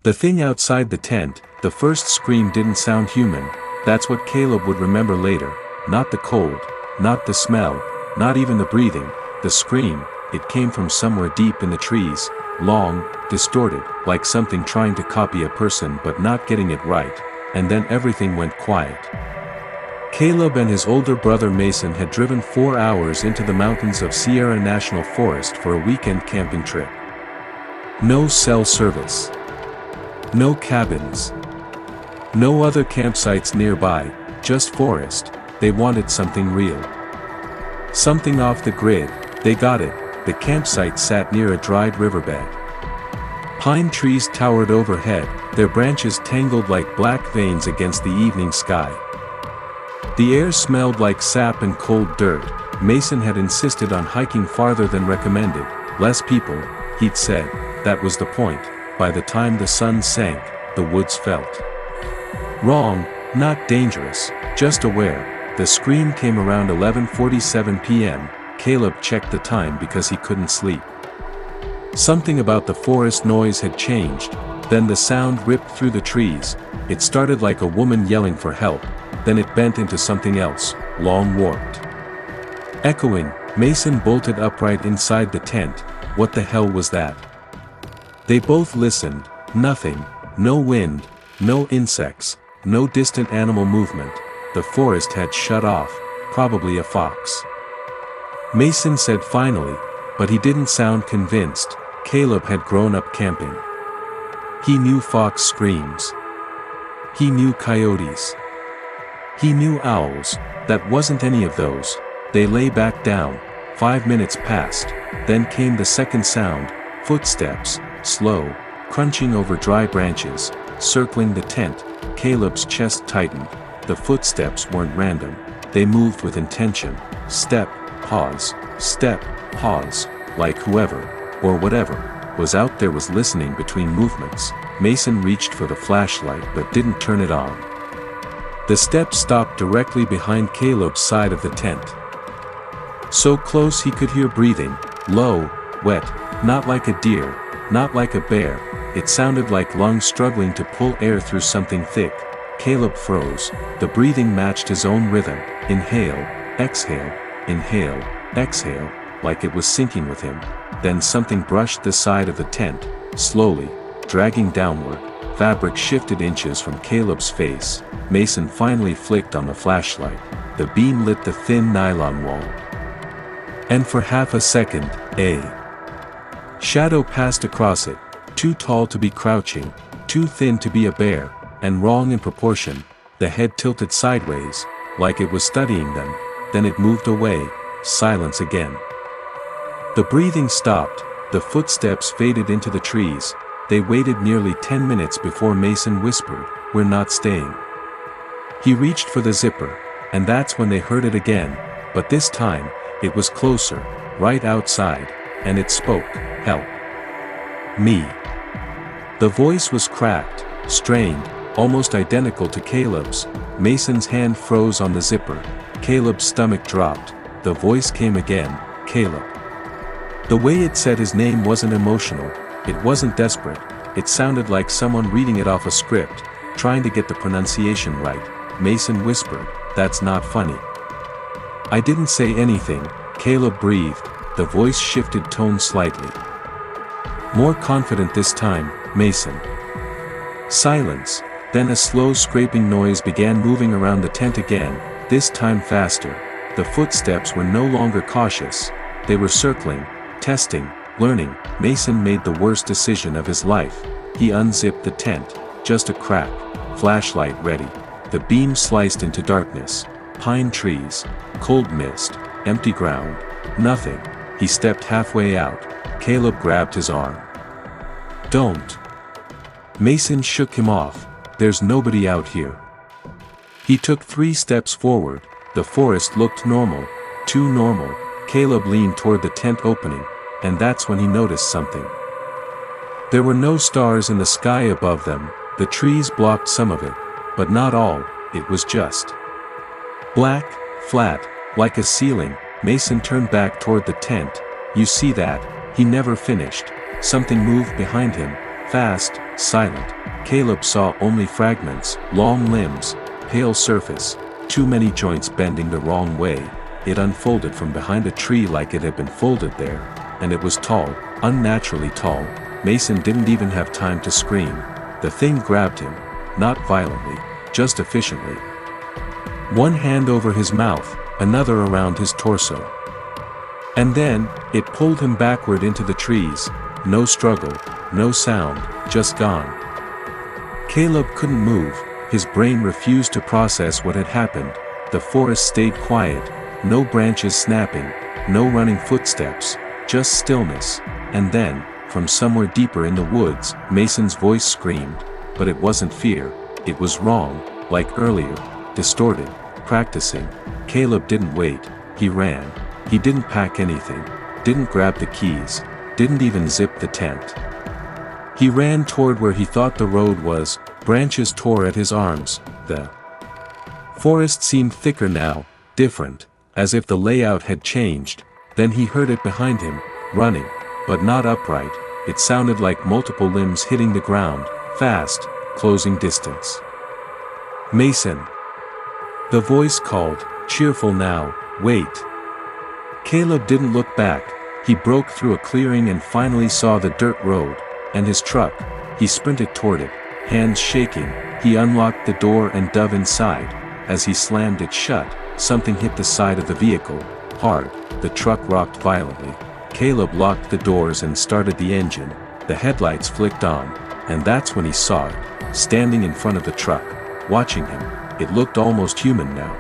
The thing outside the tent, the first scream didn't sound human. That's what Caleb would remember later. Not the cold, not the smell, not even the breathing. The scream, it came from somewhere deep in the trees, long, distorted, like something trying to copy a person but not getting it right, and then everything went quiet. Caleb and his older brother Mason had driven 4 hours into the mountains of Sierra National Forest for a weekend camping trip. No cell service. No cabins. No other campsites nearby, just forest. They wanted something real. Something off the grid. They got it. The campsite sat near a dried riverbed. Pine trees towered overhead, their branches tangled like black veins against the evening sky. The air smelled like sap and cold dirt. Mason had insisted on hiking farther than recommended. Less people, he'd said. That was the point. By the time the sun sank, the woods felt wrong, not dangerous, just aware. The scream came around 11:47 p.m. Caleb checked the time because he couldn't sleep. Something about the forest noise had changed. Then the sound ripped through the trees. It started like a woman yelling for help. Then it bent into something else, long warped. Echoing, Mason bolted upright inside the tent. What the hell was that? They both listened. Nothing. No wind. No insects. No distant animal movement. The forest had shut off. Probably a fox. Mason said finally, but he didn't sound convinced. Caleb had grown up camping. He knew fox screams. He knew coyotes. He knew owls. That wasn't any of those. They lay back down. 5 minutes passed. Then came the second sound. Footsteps. Slow. Crunching over dry branches. Circling the tent. Caleb's chest tightened. The footsteps weren't random. They moved with intention. Step. Pause. Step. Pause. Like whoever, or whatever, was out there was listening between movements. Mason reached for the flashlight but didn't turn it on. The steps stopped directly behind Caleb's side of the tent. So close he could hear breathing, low, wet, not like a deer, not like a bear. It sounded like lungs struggling to pull air through something thick. Caleb froze. The breathing matched his own rhythm. Inhale, exhale, inhale, exhale, like it was syncing with him. Then something brushed the side of the tent, slowly, dragging downward. Fabric shifted inches from Caleb's face. Mason finally flicked on the flashlight. The beam lit the thin nylon wall. And for half a second, a shadow passed across it, too tall to be crouching, too thin to be a bear, and wrong in proportion. The head tilted sideways, like it was studying them. Then it moved away. Silence again. The breathing stopped. The footsteps faded into the trees. They waited nearly 10 minutes before Mason whispered, "We're not staying." He reached for the zipper, and that's when they heard it again, but this time, it was closer, right outside, and it spoke, "Help. Me." The voice was cracked, strained, almost identical to Caleb's. Mason's hand froze on the zipper. Caleb's stomach dropped. The voice came again, "Caleb." The way it said his name wasn't emotional. It wasn't desperate. It sounded like someone reading it off a script, trying to get the pronunciation right. Mason whispered, "That's not funny." "I didn't say anything," Caleb breathed. The voice shifted tone slightly. More confident this time, "Mason." Silence. Then a slow scraping noise began moving around the tent again, this time faster. The footsteps were no longer cautious. They were circling, testing, learning. Mason made the worst decision of his life. He unzipped the tent. Just a crack. Flashlight ready. The beam sliced into darkness. Pine trees. Cold mist. Empty ground. Nothing. He stepped halfway out. Caleb grabbed his arm. "Don't." Mason shook him off. "There's nobody out here." He took 3 steps forward. The forest looked normal. Too normal. Caleb leaned toward the tent opening, and that's when he noticed something. There were no stars in the sky above them. The trees blocked some of it, but not all. It was just black, flat, like a ceiling. Mason turned back toward the tent. "You see that?" He never finished. Something moved behind him, Fast, silent, Caleb saw only fragments, long limbs, pale surface, too many joints bending the wrong way. It unfolded from behind a tree like it had been folded there, and it was tall, unnaturally tall. Mason didn't even have time to scream. The thing grabbed him, not violently, just efficiently. One hand over his mouth, another around his torso. And then, it pulled him backward into the trees. No struggle, no sound, just gone. Caleb couldn't move, his brain refused to process what had happened. The forest stayed quiet, no branches snapping, no running footsteps, just stillness. And then, from somewhere deeper in the woods, Mason's voice screamed, but it wasn't fear, it was wrong, like earlier, distorted, practicing. Caleb didn't wait, he ran. He didn't pack anything, didn't grab the keys, didn't even zip the tent. He ran toward where he thought the road was. Branches tore at his arms. The forest seemed thicker now, different, as if the layout had changed. Then he heard it behind him, running, but not upright. It sounded like multiple limbs hitting the ground, fast, closing distance. Mason. The voice called, cheerful now. Wait. Caleb didn't look back. He broke through a clearing and finally saw the dirt road, and his truck. He sprinted toward it, hands shaking. He unlocked the door and dove inside. As he slammed it shut, something hit the side of the vehicle, hard. The truck rocked violently. Caleb locked the doors and started the engine. The headlights flicked on, and that's when he saw it, standing in front of the truck, watching him. It looked almost human now.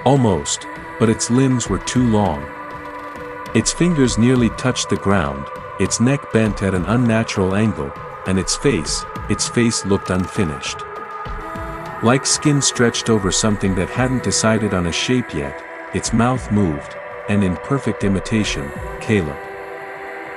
Almost, but its limbs were too long. Its fingers nearly touched the ground, its neck bent at an unnatural angle, and its face looked unfinished. Like skin stretched over something that hadn't decided on a shape yet. Its mouth moved, and in perfect imitation, Caleb.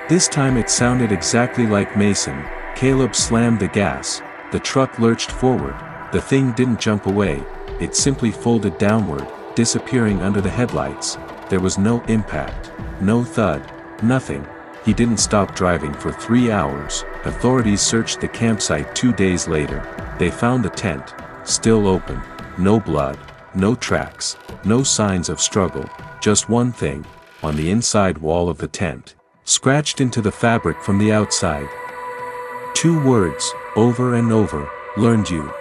This time it sounded exactly like Mason. Caleb slammed the gas, the truck lurched forward, the thing didn't jump away, it simply folded downward, disappearing under the headlights. There was no impact, no thud, nothing. He didn't stop driving for 3 hours. Authorities searched the campsite 2 days later. They found the tent, still open, no blood, no tracks, no signs of struggle, just one thing, on the inside wall of the tent, scratched into the fabric from the outside. 2 words, over and over, learned you.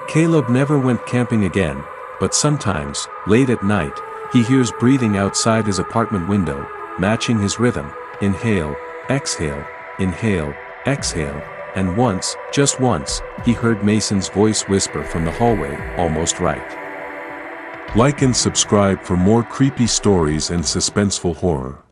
Caleb never went camping again, but sometimes, late at night, he hears breathing outside his apartment window, matching his rhythm. Inhale, exhale, inhale, exhale, and once, just once, he heard Mason's voice whisper from the hallway, almost right. Like and subscribe for more creepy stories and suspenseful horror.